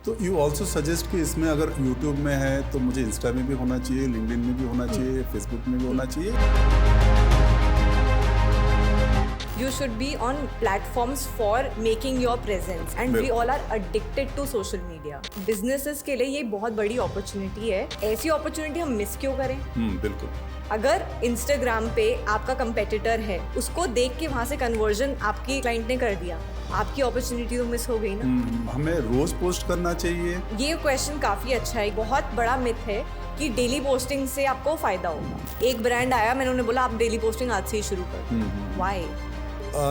तो you also suggest कि इसमें अगर यूट्यूब में है तो मुझे इंस्टा में भी होना चाहिए, लिंक्डइन में भी होना चाहिए, फेसबुक में भी होना चाहिए। You should be on platforms for making your presence and we all are addicted to social media. Businesses के लिए ये बहुत बड़ी अपॉर्चुनिटी है। ऐसी अपॉर्चुनिटी हम मिस क्यों करें? बिल्कुल। अगर Instagram पे आपका कंपेटिटर है, उसको देख के वहाँ से कन्वर्जन आपकी क्लाइंट ने कर दिया, आपकी अपॉर्चुनिटी तो मिस हो गई ना। हमें रोज पोस्ट करना चाहिए। ये क्वेश्चन काफी अच्छा है। बहुत बड़ा मिथ है कि डेली पोस्टिंग से आपको फायदा होगा। एक ब्रांड आया, मैंने उन्हें बोला आप डेली पोस्टिंग आज से ही शुरू कर। Why?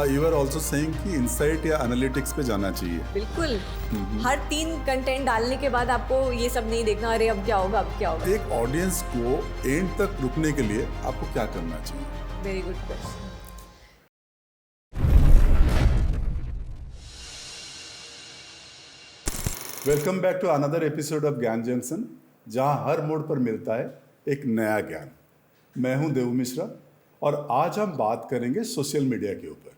You are also saying कि इंसाइट या एनालिटिक्स पे जाना चाहिए। बिल्कुल। हर 3 कंटेंट डालने के बाद आपको ये सब नहीं देखना, अरे अब क्या होगा, अब क्या होगा। एक ऑडियंस को एंड तक रुकने के लिए आपको क्या करना चाहिए? Very good question. Welcome back to another episode of Gyan junction, जहां हर मोड़ पर मिलता है एक नया ज्ञान। मैं हूं देव मिश्रा और आज हम बात करेंगे सोशल मीडिया के ऊपर।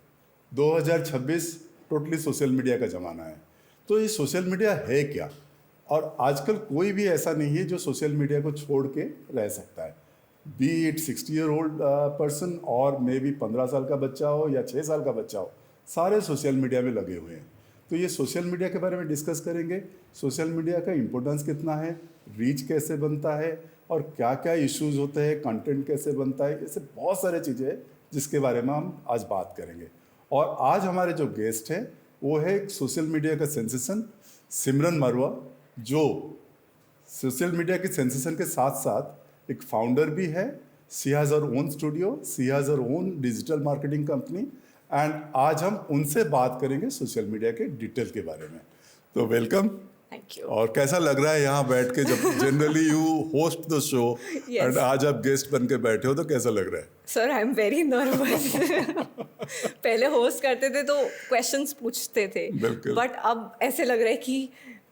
2026 टोटली सोशल मीडिया का ज़माना है। तो ये सोशल मीडिया है क्या? और आजकल कोई भी ऐसा नहीं है जो सोशल मीडिया को छोड़ के रह सकता है। बी इट 60-year-old पर्सन और मे बी 15 साल का बच्चा हो या 6 साल का बच्चा हो, सारे सोशल मीडिया में लगे हुए हैं। तो ये सोशल मीडिया के बारे में डिस्कस करेंगे। सोशल मीडिया का इम्पोर्टेंस कितना है, रीच कैसे बनता है और क्या क्या इश्यूज होते हैं, कंटेंट कैसे बनता है, ऐसे बहुत सारे चीज़ें हैं जिसके बारे में हम आज बात करेंगे। और आज हमारे जो गेस्ट हैं वो है एक सोशल मीडिया का सेंसेशन सिमरन मरवा, जो सोशल मीडिया के सेंसेशन के साथ साथ एक फाउंडर भी है। She has her own studio, she has her own digital marketing company and आज हम उनसे बात करेंगे सोशल मीडिया के डिटेल के बारे में। तो वेलकम। Thank you. और कैसा लग रहा है यहाँ बैठ के, जब generally you host the show and आज आप गेस्ट बन के बैठे हो, तो कैसा लग रहा है? Sir I am very nervous. पहले होस्ट करते थे तो क्वेश्चंस पूछते थे, बट अब ऐसे लग रहा है कि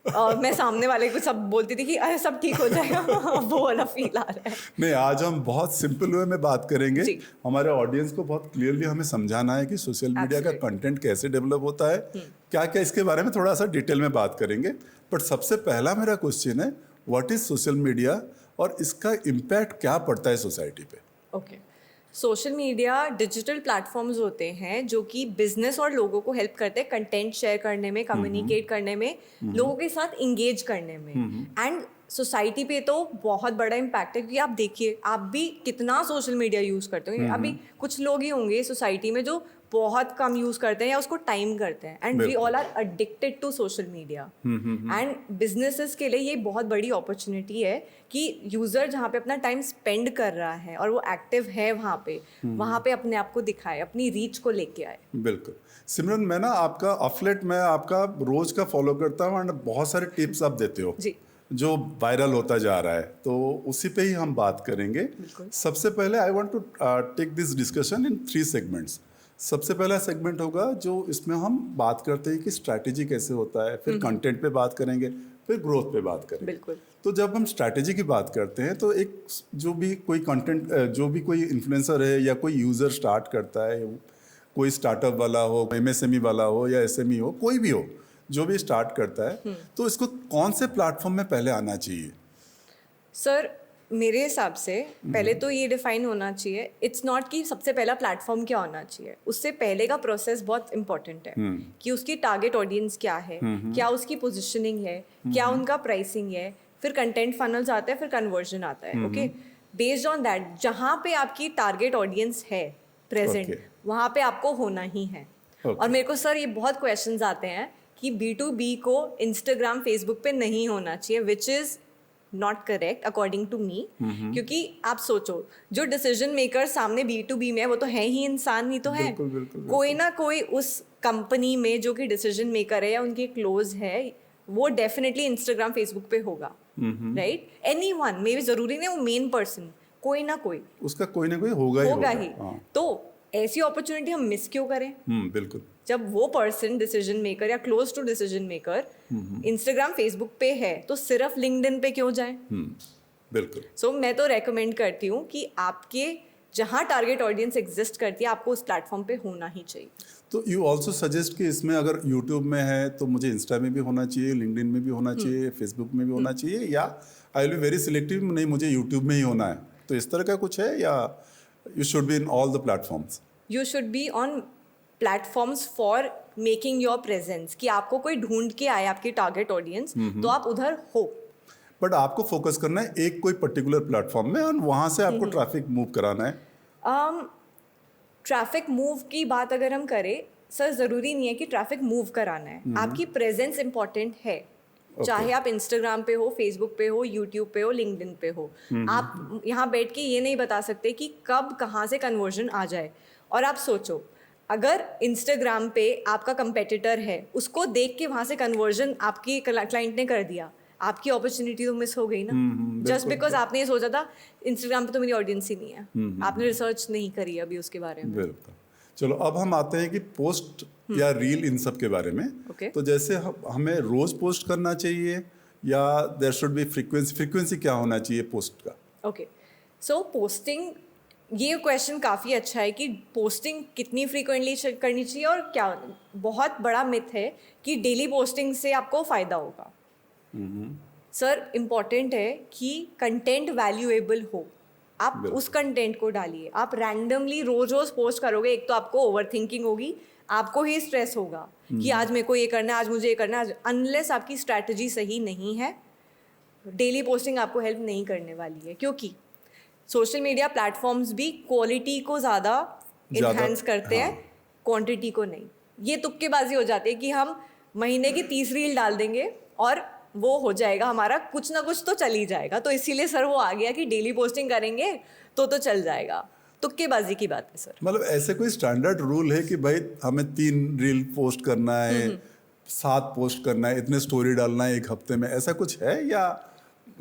मैं सामने वाले को सब बोलती थी कि अरे सब ठीक हो जाएगा। वो वाला फील आ रहा है। नहीं, आज हम बहुत सिंपल वे में बात करेंगे। हमारे ऑडियंस को बहुत क्लियरली हमें समझाना है कि सोशल मीडिया का कंटेंट कैसे डेवलप होता है, क्या क्या इसके बारे में थोड़ा सा डिटेल में बात करेंगे। बट सबसे पहला मेरा क्वेश्चन है, व्हाट इज सोशल मीडिया और इसका इम्पैक्ट क्या पड़ता है सोसाइटी पे? Okay, social media digital platforms होते हैं जो कि बिजनेस और लोगों को हेल्प करते हैं कंटेंट शेयर करने में, कम्युनिकेट करने में, लोगों के साथ इंगेज करने में। एंड सोसाइटी पे तो बहुत बड़ा इम्पैक्ट है, क्योंकि आप देखिए, आप भी कितना सोशल मीडिया यूज़ करते हो। अभी कुछ लोग ही होंगे सोसाइटी में जो बहुत कम यूज़ करते हैं या उसको टाइम करते हैं। And we all are addicted to social media. And businesses के लिए ये बहुत बड़ी अपॉर्चुनिटी है कि यूज़र जहाँ पे अपना टाइम स्पेंड कर रहा है और वो एक्टिव है वहाँ पे अपने आप को दिखाए, अपनी रीच को लेके आए। बिल्कुल। सिमरन, मैं ना आपका अफलेट में आपका रोज का फॉलो करता हूँ एंड बहुत सारे टिप्स आप देते हो जी, जो वायरल होता जा रहा है, तो उसी पे ही हम बात करेंगे। सबसे पहले I want to take this discussion in 3 segments. सबसे पहला सेगमेंट होगा जो इसमें हम बात करते हैं कि स्ट्रैटेजी कैसे होता है, फिर कंटेंट पे बात करेंगे, फिर ग्रोथ पे बात करेंगे। बिल्कुल। तो जब हम स्ट्रैटेजी की बात करते हैं तो एक जो भी कोई कंटेंट, जो भी कोई इन्फ्लुएंसर है या कोई यूज़र स्टार्ट करता है, कोई स्टार्टअप वाला हो, MSME वाला हो या SME हो, कोई भी हो, जो भी स्टार्ट करता है, तो इसको कौन से प्लेटफॉर्म में पहले आना चाहिए? सर मेरे हिसाब से पहले तो ये डिफाइन होना चाहिए, इट्स नॉट कि सबसे पहला प्लेटफॉर्म क्या होना चाहिए, उससे पहले का प्रोसेस बहुत इंपॉर्टेंट है कि उसकी टारगेट ऑडियंस क्या है, क्या उसकी पोजीशनिंग है, क्या उनका प्राइसिंग है, फिर कंटेंट फनल्स आता है, फिर कन्वर्जन आता है। ओके, बेस्ड ऑन दैट जहाँ पे आपकी टारगेट ऑडियंस है प्रेजेंट, वहाँ पे आपको होना ही है। और मेरे को सर ये बहुत क्वेश्चंस आते हैं कि B2B को इंस्टाग्राम फेसबुक पे नहीं होना चाहिए, which is not correct according to me. क्योंकि आप सोचो, जो डिसीजन मेकर सामने B2B में है वो तो है ही इंसान, ही तो है। कोई ना कोई उस कंपनी में जो कि डिसीजन मेकर है या उनके क्लोज है, वो डेफिनेटली इंस्टाग्राम फेसबुक पे होगा, राइट? एनीवन, मे बी जरूरी नहीं वो मेन पर्सन, कोई ना कोई उसका कोई ना कोई होगा ही। तो ऐसी अपॉर्चुनिटी हम मिस क्यों करें? बिल्कुल। जब वो पर्सन डिसीजन मेकर या close to decision maker Instagram Facebook पे है, तो सिर्फ लिंक्डइन पे क्यों जाएं? बिल्कुल। सो मैं तो रेकमेंड करती हूँ कि आपके जहाँ टारगेट ऑडियंस एग्जिस्ट करती है आपको उस प्लेटफॉर्म पे होना ही चाहिए। तो यू ऑल्सो सजेस्ट कि इसमें अगर यूट्यूब में है तो मुझे इंस्टा में भी होना चाहिए, लिंक्डइन में भी होना चाहिए, फेसबुक में भी होना चाहिए, या I will be very selective, नहीं मुझे यूट्यूब में ही होना है, तो इस तरह का कुछ है, या you should be in all the platforms? You should be on platforms for making your presence, कि आपको कोई ढूंढ के आए आपकी टारगेट ऑडियंस तो आप उधर हो। बट आपको फोकस करना है एक कोई पर्टिकुलर प्लेटफॉर्म में और वहाँ से आपको ट्रैफिक मूव कराना है। ट्रैफिक मूव की बात अगर हम करें सर, ज़रूरी नहीं है कि ट्रैफिक मूव कराना है, आपकी प्रेजेंस इंपॉर्टेंट है। चाहे आप इंस्टाग्राम पे हो, फेसबुक पे हो, यूट्यूब पे हो, लिंक्डइन पे हो, आप यहाँ बैठ के ये नहीं बता सकते कि कब कहाँ से कन्वर्जन आ जाए। और आप सोचो, अगर इंस्टाग्राम पे आपका कंपेटिटर है, उसको देख के वहाँ से कन्वर्जन आपकी क्लाइंट ने कर दिया, आपकी अपॉर्चुनिटी तो मिस हो गई ना, जस्ट बिकॉज आपने ये सोचा था इंस्टाग्राम पे तो मेरी ऑडियंस ही नहीं है, आपने रिसर्च नहीं करी अभी उसके बारे में। बिल्कुल। चलो अब हम आते हैं कि पोस्ट या रील इन सब के बारे में। Okay. तो जैसे हमें रोज पोस्ट करना चाहिए या देयर शुड बी फ्रीक्वेंसी क्या होना चाहिए पोस्ट का? ओके, सो पोस्टिंग, ये क्वेश्चन काफ़ी अच्छा है कि पोस्टिंग कितनी फ्रीक्वेंटली करनी चाहिए। और क्या बहुत बड़ा मिथ है कि डेली पोस्टिंग से आपको फ़ायदा होगा। सर, इम्पॉर्टेंट है कि कंटेंट वैल्यूएबल हो, आप उस कंटेंट को डालिए। आप रैंडमली रोज रोज पोस्ट करोगे, एक तो आपको ओवर थिंकिंग होगी, आपको ही स्ट्रेस होगा कि आज मेरे को ये करना है, आज मुझे ये करना है। अनलेस आपकी स्ट्रैटेजी सही नहीं है, डेली पोस्टिंग आपको हेल्प नहीं करने वाली है, क्योंकि सोशल मीडिया प्लेटफॉर्म्स भी क्वालिटी को ज़्यादा इन्हांस करते हैं, क्वांटिटी को नहीं। ये तुक्केबाजी हो जाती है कि हम महीने की 30 रील डाल देंगे और वो हो जाएगा, हमारा कुछ ना कुछ तो चल ही जाएगा। तो इसीलिए सर वो आ गया कि डेली पोस्टिंग करेंगे तो चल जाएगा। तुक्केबाजी की बात है सर। मतलब ऐसे कोई स्टैंडर्ड रूल है कि भाई हमें 3 रील पोस्ट करना है, 7 पोस्ट करना है, इतने स्टोरी डालना है एक हफ्ते में, ऐसा कुछ है? या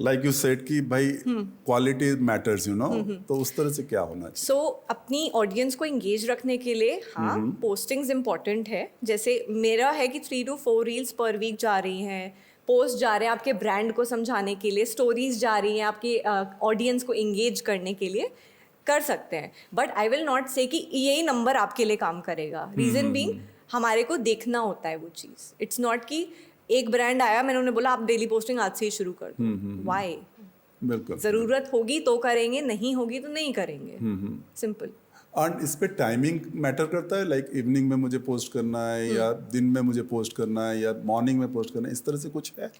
लाइक यू सेड कि भाई क्वालिटी मैटर्स, यू नो, तो उस तरह से क्या होना चाहिए? सो अपनी ऑडियंस को इंगेज रखने के लिए हाँ, पोस्टिंग्स इंपॉर्टेंट है। जैसे मेरा है कि 3 to 4 रील्स पर वीक जा रही हैं, पोस्ट जा रहे हैं आपके ब्रांड को समझाने के लिए, स्टोरीज जा रही हैं आपके ऑडियंस को इंगेज करने के लिए, कर सकते हैं। बट आई विल नॉट से कि यही नंबर आपके लिए काम करेगा। रीज़न बीइंग हमारे को देखना होता है वो चीज़। इट्स नॉट कि एक ब्रांड आया, मैंने उन्हें बोला आप डेली पोस्टिंग आज से ही शुरू कर दो। वाई? बिल्कुल। ज़रूरत होगी तो करेंगे, नहीं होगी तो नहीं करेंगे, सिंपल। और इस पे टाइमिंग मैटर करता है, लाइक इवनिंग में मुझे पोस्ट करना है या दिन में मुझे पोस्ट करना है या मॉर्निंग में पोस्ट करना है, इस तरह से कुछ है?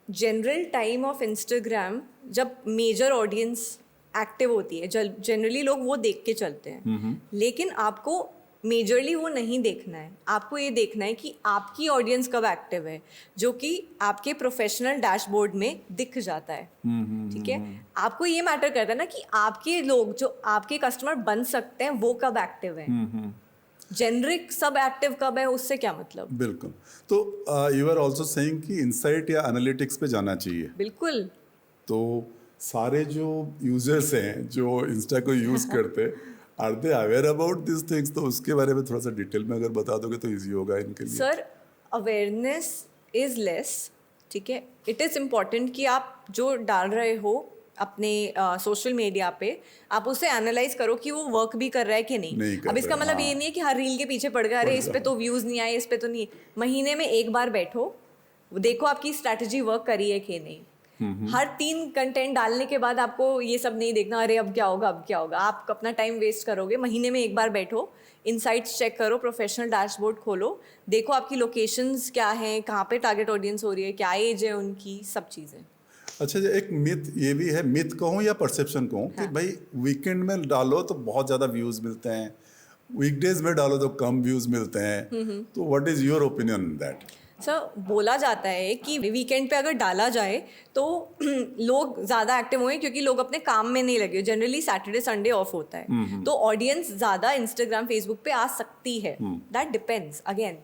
जनरल टाइम ऑफ इंस्टाग्राम, जब मेजर ऑडियंस एक्टिव होती है, जनरली लोग वो देख के चलते हैं। लेकिन आपको मेजरली वो नहीं देखना है, आपको ये देखना है कि आपकी ऑडियंस कब एक्टिव है, जो कि आपके प्रोफेशनल डैशबोर्ड में दिख जाता है। ठीक है, आपको ये मैटर करता है ना कि आपके लोग जो आपके कस्टमर बन सकते हैं वो कब एक्टिव है। जेनरिक सब एक्टिव कब है उससे क्या मतलब। बिल्कुल। तो यू आर आल्सो सेइंग कि इनसाइट या एनालिटिक्स पे जाना चाहिए। बिल्कुल। तो सारे जो यूजर्स हैं जो इंस्टा को यूज करते are they aware about this things? तो उसके बारे में थोड़ा सा डिटेल में अगर बता दोगे तो इजी होगा इनके लिए। सर, अवेयरनेस इज लेस, ठीक है। इट इज़ इम्पॉर्टेंट कि आप जो डाल रहे हो अपने सोशल मीडिया पे, आप उसे एनालाइज करो कि वो वर्क भी कर रहा है कि नहीं। अब इसका मतलब ये नहीं है कि हर रील के पीछे पड़ गया, अरे इस पे तो व्यूज़ नहीं आए, इस पे तो नहीं। महीने में एक बार बैठो, देखो आपकी स्ट्रैटेजी वर्क करी है कि नहीं। हर 3 कंटेंट डालने के बाद आपको ये सब नहीं देखना, अरे अब क्या होगा, अब क्या होगा। आप अपना टाइम वेस्ट करोगे। महीने में एक बार बैठो, इनसाइट्स चेक करो, प्रोफेशनल डैशबोर्ड खोलो, देखो आपकी लोकेशंस क्या हैं, कहाँ पे टारगेट ऑडियंस हो रही है, क्या एज है उनकी, सब चीज़ें। अच्छा, एक मिथ ये भी है, मिथ कहूँ या परसेप्शन कहूँ, कि भाई वीकेंड में डालो तो बहुत ज़्यादा व्यूज़ मिलते हैं, वीकडेज में डालो तो कम व्यूज़ मिलते हैं। तो what is your opinion on that? Sir, बोला जाता है कि वीकेंड पे अगर डाला जाए तो लोग ज़्यादा एक्टिव होंगे, क्योंकि लोग अपने काम में नहीं लगे। जनरली सैटरडे संडे ऑफ होता है, तो ऑडियंस ज़्यादा इंस्टाग्राम फेसबुक पे आ सकती है। That depends. अगेन,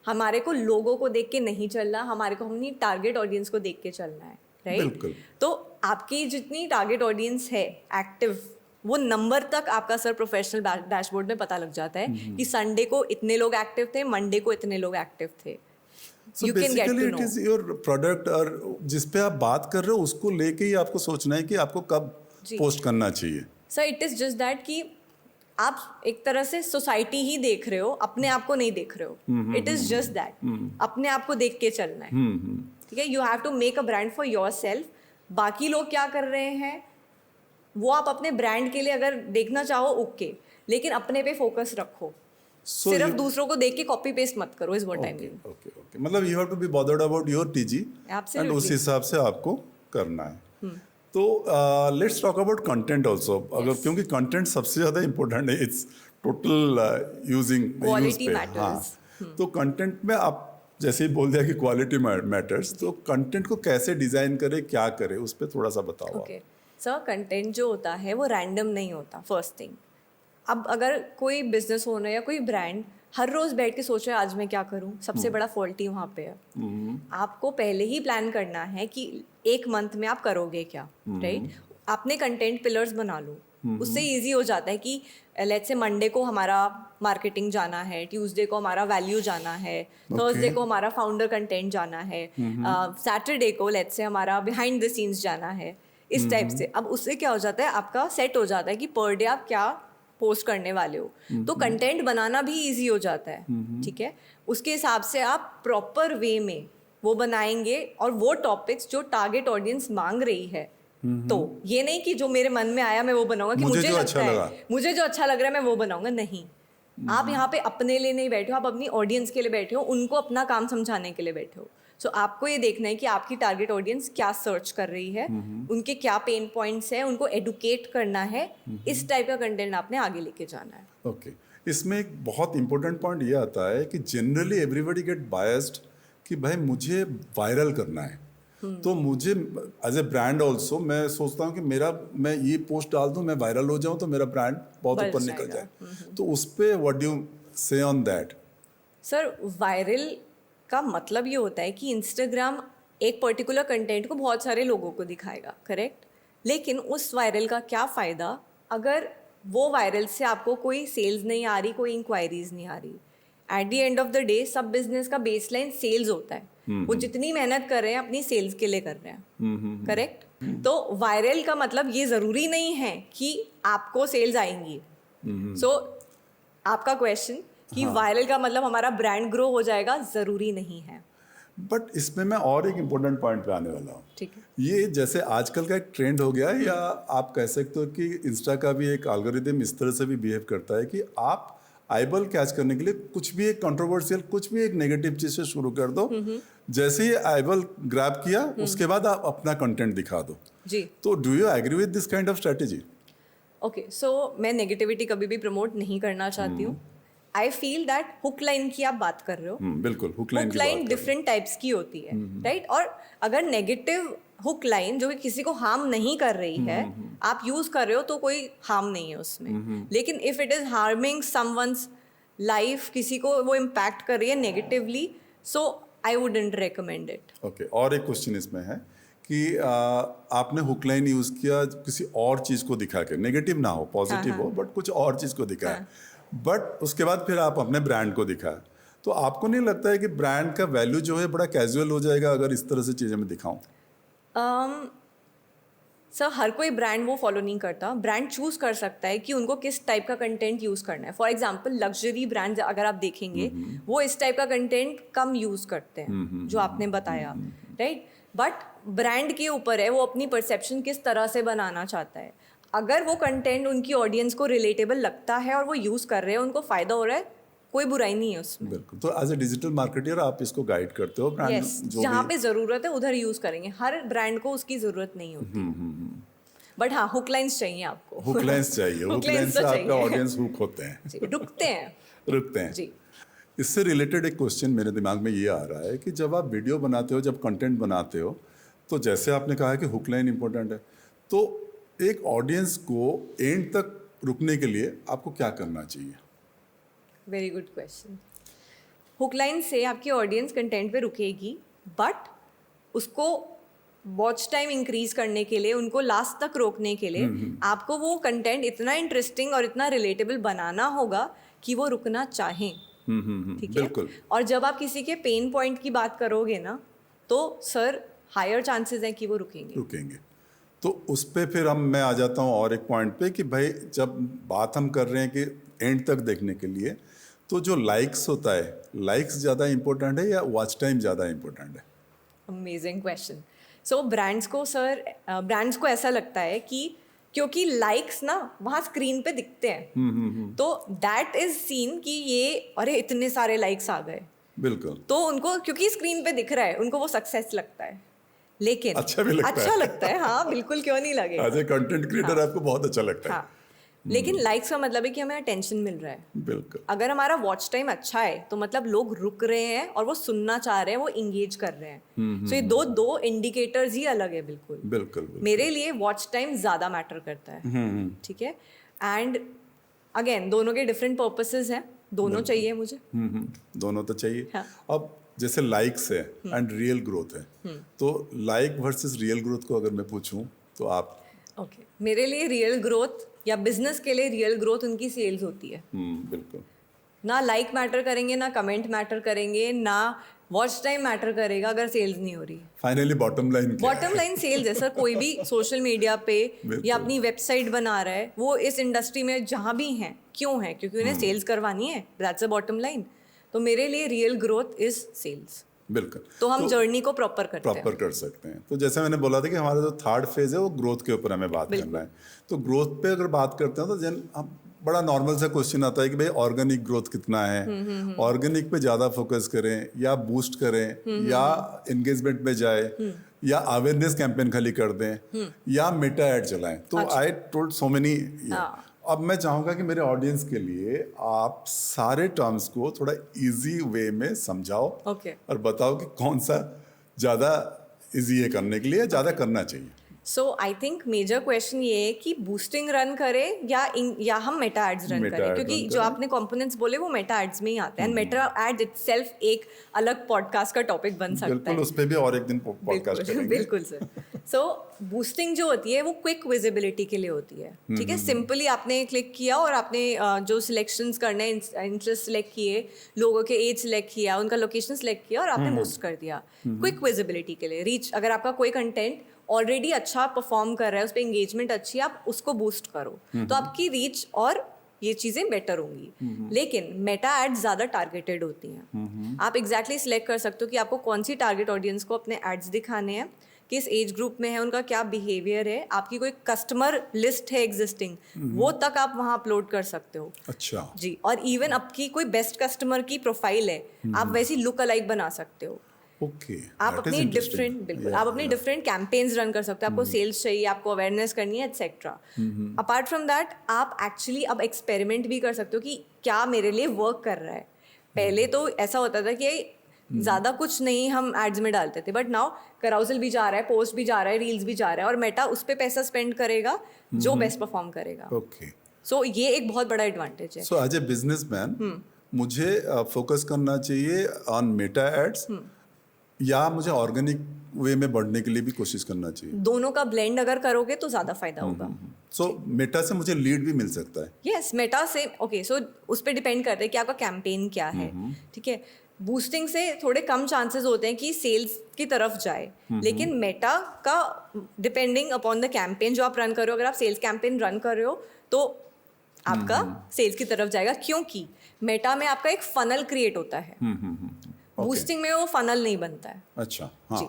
हमारे को लोगों को देख के नहीं चलना, हमारे को अपनी टारगेट ऑडियंस को देख के चलना है, राइट? तो आपकी जितनी टारगेट ऑडियंस है एक्टिव, वो नंबर तक आपका सर प्रोफेशनल डैशबोर्ड में पता लग जाता है कि संडे को इतने लोग एक्टिव थे, मंडे को इतने लोग एक्टिव थे। So basically it is your product, और जिस पे आप बात कर रहे हो उसको लेके ही आपको सोचना है कि आपको कब पोस्ट करना चाहिए। Sir it is just that कि आप एक तरह से सोसाइटी ही देख रहे हो, अपने आप को नहीं देख रहे हो. इट इज़ जस्ट दैट अपने आप को देख के चलना है. ठीक है, you have to make a brand for yourself. बाकी लोग क्या कर रहे हैं वो आप अपने ब्रांड के लिए अगर देखना चाहो ओके, लेकिन अपने पे फोकस रखो. सिर्फ दूसरों को देख के कॉपी पेस्ट मत करो, is what I mean. Okay मतलब you have to be bothered about your TG and उस हिसाब से आपको करना है. तो let's talk about content also. अगर क्योंकि कंटेंट सबसे ज़्यादा इंपॉर्टेंट है, it's total using quality matters. तो कंटेंट में आप जैसे ही बोल दिया कि क्वालिटी मैटर्स, तो कंटेंट को कैसे डिज़ाइन करें, क्या करें, उस पर थोड़ा सा बताओ. ओके सर, कंटेंट जो होता है वो रैंडम नहीं होता. फर्स्ट थिंग, अब अगर कोई बिजनेस ओनर या कोई ब्रांड हर रोज बैठ के सोच रहा है आज मैं क्या करूं, सबसे बड़ा फॉल्ट ही वहाँ पे है. आपको पहले ही प्लान करना है कि एक मंथ में आप करोगे क्या. राइट, आपने कंटेंट पिलर्स बना लो. उससे इजी हो जाता है कि लेट्स से मंडे को हमारा मार्केटिंग जाना है, ट्यूसडे को हमारा वैल्यू जाना है, थर्सडे को हमारा फाउंडर कंटेंट जाना है, सैटरडे को लेट्स से हमारा बिहाइंड द सीन्स जाना है. इस टाइप से अब उससे क्या हो जाता है, आपका सेट हो जाता है कि पर डे आप क्या पोस्ट करने वाले हो. तो कंटेंट बनाना भी इजी हो जाता है. ठीक है, उसके हिसाब से आप प्रॉपर वे में वो बनाएंगे और वो टॉपिक्स जो टारगेट ऑडियंस मांग रही है. तो ये नहीं कि जो मेरे मन में आया मैं वो बनाऊंगा, कि मुझे जो अच्छा लग रहा है मैं वो बनाऊंगा. नहीं, आप यहाँ पे अपने लिए नहीं बैठे हो, आप अपनी ऑडियंस के लिए बैठे हो, उनको अपना काम समझाने के लिए बैठे हो. सो आपको ये देखना है कि आपकी टारगेट ऑडियंस क्या सर्च कर रही है, उनके क्या पेन पॉइंट्स हैं, उनको एडुकेट करना है. इस टाइप का कंटेंट आपने आगे लेके जाना है. ओके, इसमें एक बहुत इंपॉर्टेंट पॉइंट ये आता है कि जनरली एवरीबॉडी गेट बायस्ड कि भाई मुझे वायरल करना है. तो मुझे एज ए ब्रांड ऑल्सो मैं सोचता हूँ कि मैं ये पोस्ट डाल दूँ, मैं वायरल हो जाऊँ तो मेरा ब्रांड बहुत ऊपर निकल जाए. तो उस पर व्हाट डू यू से ऑन दैट? सर वायरल का मतलब ये होता है कि इंस्टाग्राम एक पर्टिकुलर कंटेंट को बहुत सारे लोगों को दिखाएगा, करेक्ट. लेकिन उस वायरल का क्या फ़ायदा अगर वो वायरल से आपको कोई सेल्स नहीं आ रही, कोई इंक्वायरीज नहीं आ रही. At the end of the day सब बिजनेस का बेसलाइन सेल्स होता है. वो जितनी मेहनत कर रहे हैं अपनी सेल्स के लिए कर रहे हैं, करेक्ट. तो वायरल का मतलब ये ज़रूरी नहीं है कि आपको सेल्स आएंगी. सो आपका क्वेश्चन कि वायरल का मतलब हमारा ब्रांड ग्रो हो जाएगा, ज़रूरी नहीं है. बट इसमें मैं और एक इम्पोर्टेंट पॉइंट पे आने वाला हूँ. ठीक है, ये जैसे आजकल का एक ट्रेंड हो गया है, या आप कह सकते हो कि इंस्टा का भी एक एल्गोरिदम इस तरह से भी बिहेव करता है कि आप आईबॉल कैच करने के लिए कुछ भी एक कंट्रोवर्शियल, कुछ भी एक नेगेटिव चीज़ से शुरू कर दो. जैसे ही आईबॉल ग्रैब किया उसके बाद आप अपना कंटेंट दिखा दो. जी. तो do you agree with this kind of strategy? Okay, so मैं नेगेटिविटी कभी भी प्रमोट नहीं करना चाहती हूँ. I feel that hook line की आप बात कर रहे हो. बिल्कुल, हुक लाइन डिफरेंट टाइप्स की होती है, राइट. और अगर नेगेटिव हुक लाइन जो कि किसी को हार्म नहीं कर रही है आप यूज कर रहे हो तो कोई हार्म नहीं है उसमें. लेकिन if it is harming someone's life, किसी को वो इम्पैक्ट कर रही है negatively, so I wouldn't recommend it. Okay, और एक क्वेश्चन इसमें है कि आपने हुक लाइन यूज किया किसी और चीज़ को दिखा के, नेगेटिव ना हो, पॉजिटिव हो, बट कुछ और चीज़ को दिखाया. बट उसके बाद फिर आप अपने ब्रांड को दिखाया. तो आपको नहीं लगता है कि ब्रांड का वैल्यू जो है बड़ा कैजुअल हो जाएगा अगर इस तरह से चीज़ें मैं दिखाऊं? सर हर कोई ब्रांड वो फॉलो नहीं करता. ब्रांड चूज कर सकता है कि उनको किस टाइप का कंटेंट यूज करना है. फॉर एग्जांपल लग्जरी ब्रांड अगर आप देखेंगे वो इस टाइप का कंटेंट कम यूज करते हैं जो आपने बताया, राइट. बट ब्रांड के ऊपर है वो अपनी परसेप्शन किस तरह से बनाना चाहता है. अगर वो कंटेंट उनकी ऑडियंस को रिलेटेबल लगता है और वो यूज कर रहे हैं, उनको फायदा हो रहा है, कोई बुराई नहीं है उसमें. बिल्कुल. तो एज ए डिजिटल मार्केटर आप इसको गाइड करते हो ब्रांड yes, जहाँ पे जरूरत है उधर यूज करेंगे. हर ब्रांड को उसकी जरूरत नहीं होती. बट हाँ, हुक लाइंस चाहिए आपको. हुक लाइंस चाहिए. हुक लाइंस से आपका ऑडियंस हुक होते हैं, रुकते हैं जी. इससे रिलेटेड एक क्वेश्चन मेरे दिमाग में ये आ रहा है कि जब आप वीडियो बनाते हो, जब कंटेंट बनाते हो, तो जैसे आपने कहा कि हुक लाइन इंपॉर्टेंट है, तो एक ऑडियंस को एंड तक रुकने के लिए आपको क्या करना चाहिए? Very good question. Hook line से आपकी ऑडियंस कंटेंट पे रुकेगी, बट उसको वॉच टाइम इंक्रीज करने के लिए, उनको लास्ट तक रोकने के लिए आपको वो कंटेंट इतना इंटरेस्टिंग और इतना रिलेटेबल बनाना होगा कि वो रुकना चाहें. ठीक है. और जब आप किसी के पेन पॉइंट की बात करोगे ना, तो सर हायर चांसेस हैं कि वो रुकेंगे. तो उस पे फिर मैं आ जाता हूँ और एक पॉइंट पे कि भाई जब बात हम कर रहे हैं कि एंड तक देखने के लिए, तो जो लाइक्स होता है, लाइक्स ज़्यादा इम्पोर्टेंट है या वॉच टाइम ज़्यादा इम्पोर्टेंट है? Amazing question. सो ब्रांड्स को ऐसा लगता है कि क्योंकि लाइक्स ना वहाँ स्क्रीन पे दिखते हैं, तो दैट इज सीन कि ये अरे इतने सारे लाइक्स आ गए, बिल्कुल. तो उनको क्योंकि स्क्रीन पे दिख रहा है उनको वो सक्सेस लगता है. लेकिन अच्छा भी लगता अच्छा है. लगता है, हाँ बिल्कुल, क्यों नहीं लगेगा. एज ए कंटेंट क्रिएटर आपको बहुत अच्छा लगता है. हाँ, लेकिन लाइक्स का मतलब है कि हमें अटेंशन मिल रहा है. बिल्कुल. अगर हमारा वॉच टाइम अच्छा है तो मतलब लोग रुक रहे हैं और वो सुनना चाह रहे हैं, वो इंगेज कर रहे हैं. सो ये दो इंडिकेटर्स ही अलग है. बिल्कुल बिल्कुल. मेरे लिए वॉच टाइम ज़्यादा मैटर करता है. ठीक है. एंड अगेन दोनों के डिफरेंट पर्पसेस हैं, दोनों चाहिए मुझे. दोनों तो चाहिए. हाँ. अब जैसे लाइक्स है एंड रियल ग्रोथ है, तो लाइक वर्सेस रियल ग्रोथ को अगर मैं पूछूं तो आप? ओके, मेरे लिए रियल ग्रोथ या बिजनेस के लिए रियल ग्रोथ उनकी सेल्स होती है. बिल्कुल. ना लाइक मैटर करेंगे, ना कमेंट मैटर करेंगे, ना वॉच टाइम मैटर करेगा अगर सेल्स नहीं हो रही. फाइनली बॉटम लाइन क्या है? बॉटम लाइन सेल्स है सर. कोई भी सोशल मीडिया पे या अपनी वेबसाइट बना रहा है, वो इस इंडस्ट्री में जहाँ भी हैं, क्यों है? क्योंकि उन्हें सेल्स करवानी है. That's a bottom line. तो मेरे लिए रियल ग्रोथ इज सेल्स. बिल्कुल. तो हम जर्नी को प्रॉपर करते हैं. प्रॉपर कर सकते हैं. तो जैसे मैंने बोला था कि हमारा जो थर्ड फेज है वो ग्रोथ के ऊपर हमें बात करना है. तो ग्रोथ पे अगर बात करते हैं तो जन हम बड़ा नॉर्मल सा क्वेश्चन आता है कि भाई ऑर्गेनिक ग्रोथ कितना है, ऑर्गेनिक पे ज़्यादा फोकस करें या बूस्ट करें या एंगेजमेंट में जाए या अवेयरनेस कैंपेन खाली कर दें या मेटा ऐड चलाएं. तो आई टोल्ड सो मेनी. अब मैं चाहूँगा कि मेरे ऑडियंस के लिए आप सारे टर्म्स को थोड़ा इजी वे में समझाओ. Okay. और बताओ कि कौन सा ज़्यादा इजी है करने के लिए, ज़्यादा करना चाहिए. सो आई थिंक मेजर क्वेश्चन ये है कि बूस्टिंग रन करें या हम मेटा एड्स रन मेटा करें, एड क्योंकि रन जो करें. आपने कंपोनेंट्स बोले वो मेटा एड्स में ही आते हैं. एंड मेटा एड्स इटसेल्फ एक अलग पॉडकास्ट का टॉपिक बन सकता बिल्कुल. है. उस पर भी और एक दिन पॉडकास्ट करेंगे. बिल्कुल सर. सो बूस्टिंग जो होती है वो क्विक विजिबिलिटी के लिए होती है. ठीक है. सिंपली आपने क्लिक किया और आपने जो सिलेक्शंस करने, इंटरेस्ट सिलेक्ट किए, लोगों के एज सिलेक्ट किया, उनका लोकेशन सिलेक्ट किया और आपने बूस्ट कर दिया. क्विक विजिबिलिटी के लिए रीच, अगर आपका कोई कंटेंट ऑलरेडी अच्छा परफॉर्म कर रहा है, उस पर एंगेजमेंट अच्छी है, आप उसको बूस्ट करो तो आपकी रीच और ये चीज़ें बेटर होंगी. लेकिन मेटा एड्स ज़्यादा टारगेटेड होती हैं. आप एग्जैक्टली सिलेक्ट कर सकते हो कि आपको कौन सी टारगेट ऑडियंस को अपने एड्स दिखाने हैं, किस एज ग्रुप में है, उनका क्या बिहेवियर है, आपकी कोई कस्टमर लिस्ट है एग्जिस्टिंग, वो तक आप वहाँ अपलोड कर सकते हो. अच्छा जी. और इवन आपकी कोई बेस्ट कस्टमर की प्रोफाइल है, आप वैसी लुक अलाइक बना सकते हो. ओके. आप अपनी डिफरेंट, बिल्कुल आप अपनी डिफरेंट कैंपेन्स रन कर सकते हो. आपको सेल्स चाहिए, आपको अवेयरनेस करनी है, एटसेट्रा. अपार्ट फ्रॉम दैट आप एक्चुअली अब एक्सपेरिमेंट भी कर सकते हो कि क्या मेरे लिए वर्क कर रहा है. पहले तो ऐसा होता था कि ज़्यादा कुछ नहीं हम एड्स में डालते थे, बट नाउ कराउजल भी जा रहा है, पोस्ट भी जा रहा है, रील्स भी जा रहा है, और मेटा उस पर पैसा स्पेंड करेगा जो बेस्ट परफॉर्म करेगा. ओके. सो ये एक बहुत बड़ा एडवांटेज है. सो एज ए बिजनेसमैन मुझे फोकस करना चाहिए ऑन मेटा एड्स या मुझे ऑर्गेनिक वे में बढ़ने के लिए भी कोशिश करना चाहिए? दोनों का ब्लेंड अगर करोगे तो ज़्यादा फायदा होगा. सो मेटा से मुझे लीड भी मिल सकता है? यस, मेटा से. ओके, सो उस पर डिपेंड करता है कि आपका कैंपेन क्या है. ठीक है. बूस्टिंग से थोड़े कम चांसेस होते हैं कि सेल्स की तरफ जाए, लेकिन मेटा का डिपेंडिंग अपॉन द कैंपेन जो आप रन कर रहे हो, अगर आप सेल्स कैंपेन रन कर रहे हो तो आपका सेल्स की तरफ जाएगा, क्योंकि मेटा में आपका एक फनल क्रिएट होता है. बूस्टिंग में वो फनल नहीं बनता है. अच्छा. हाँ.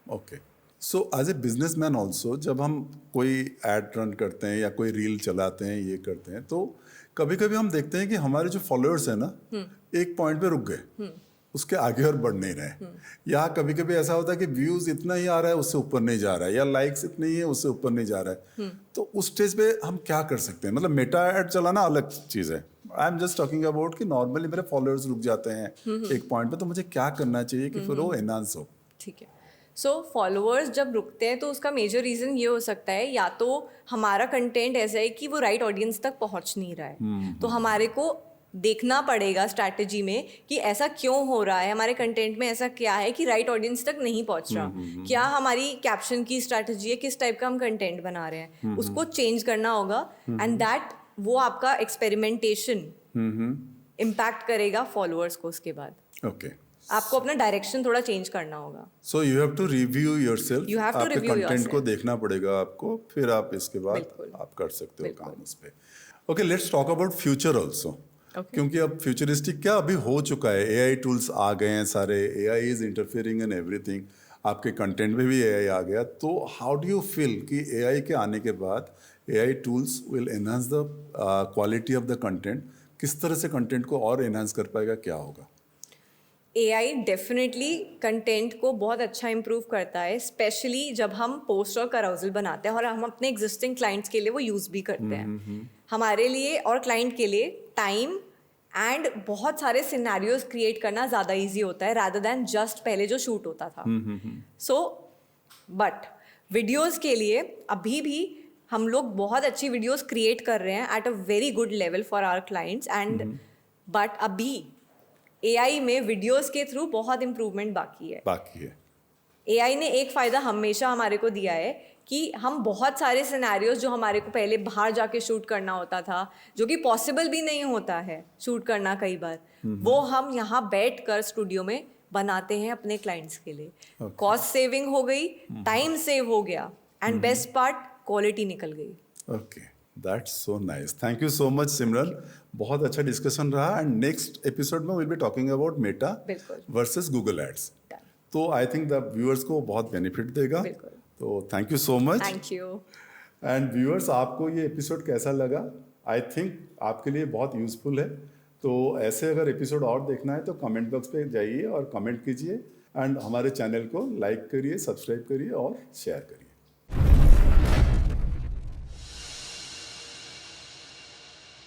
Okay. So as a businessman also जब हम कोई एड रन करते हैं या कोई रील चलाते हैं, ये करते हैं, तो कभी कभी हम देखते हैं कि हमारे जो फॉलोअर्स हैं ना, एक पॉइंट पे रुक गए, उसके आगे और बढ़ नहीं रहे. या कभी कभी ऐसा होता है कि व्यूज इतना ही आ रहा है, उससे ऊपर नहीं जा रहा है, या लाइक्स इतने ही है, उससे ऊपर नहीं जा रहा है. तो उस स्टेज पे हम क्या कर सकते हैं? मतलब मेटा एड चलाना अलग चीज़ है. I am just talking about कि नॉर्मली मेरे फॉलोअर्स रुक जाते हैं एक पॉइंट पे, तो मुझे क्या करना चाहिए कि फिर वो एनहांस हो? ठीक है. सो फॉलोअर्स जब रुकते हैं तो उसका मेजर रीज़न ये हो सकता है, या तो हमारा कंटेंट ऐसा है कि वो राइट ऑडियंस तक पहुंच नहीं रहा है. तो हमारे को देखना पड़ेगा स्ट्रैटेजी में कि ऐसा क्यों हो रहा है, हमारे कंटेंट में ऐसा क्या है कि राइट ऑडियंस तक नहीं पहुंच रहा. क्या हमारी कैप्शन की स्ट्रैटेजी है, किस टाइप का हम कंटेंट बना रहे हैं, उसको चेंज करना होगा. एंड दैट वो आपका एक्सपेरिमेंटेशन इम्पैक्ट करेगा फॉलोअर्स को उसके बाद. ओके. आपको अपना डायरेक्शन थोड़ा चेंज करना होगा। So you have to review yourself, You have to आपके review कंटेंट को yourself. देखना पड़ेगा आपको, फिर आप इसके बाद बिल्कुल. आप कर सकते हो बिल्कुल. काम उस पे। Okay, let's talk about future also. Okay. क्योंकि अब फ्यूचरिस्टिक क्या अभी हो चुका है, एआई टूल्स आ गए हैं सारे, AI is interfering in everything, आपके कंटेंट में भी एआई आ गया, तो हाउ डू यू फील कि एआई के आने के बाद AI tools will enhance the quality of the content, किस तरह से कंटेंट को और एनहांस कर पाएगा, क्या होगा? AI डेफिनेटली कंटेंट को बहुत अच्छा इम्प्रूव करता है, स्पेशली जब हम पोस्ट और कराउजल बनाते हैं और हम अपने एग्जिस्टिंग क्लाइंट्स के लिए वो यूज़ भी करते हैं। हमारे लिए और क्लाइंट के लिए टाइम एंड बहुत सारे सिनेरियोज क्रिएट करना ज़्यादा इजी होता है रादर दैन जस्ट पहले जो शूट होता था। सो बट वीडियोज़ के लिए अभी भी हम लोग बहुत अच्छी वीडियोज़ क्रिएट कर रहे हैं at a very good level for our clients and but अभी AI में वीडियोस के थ्रू बहुत इम्प्रूवमेंट बाकी है। AI ने एक फ़ायदा हमेशा हमारे को दिया है कि हम बहुत सारे सिनेरियोज जो हमारे को पहले बाहर जाके शूट करना होता था, जो कि पॉसिबल भी नहीं होता है शूट करना कई बार, वो हम यहाँ बैठ कर स्टूडियो में बनाते हैं अपने क्लाइंट्स के लिए। कॉस्ट सेविंग हो गई, टाइम सेव हो गया एंड बेस्ट पार्ट क्वालिटी निकल गई। Okay, that's so nice, thank you so much Simran, बहुत अच्छा डिस्कशन रहा। एंड नेक्स्ट एपिसोड में will be talking about Meta versus Google ads, तो आई थिंक द व्यूअर्स को बहुत बेनिफिट देगा। तो thank you so much. Thank you. And viewers, आपको ये एपिसोड कैसा लगा? आई थिंक आपके लिए बहुत यूजफुल है। तो ऐसे अगर एपिसोड और देखना है तो कमेंट बॉक्स पे जाइए और कमेंट कीजिए एंड हमारे चैनल को लाइक करिए, सब्सक्राइब करिए और शेयर करिए।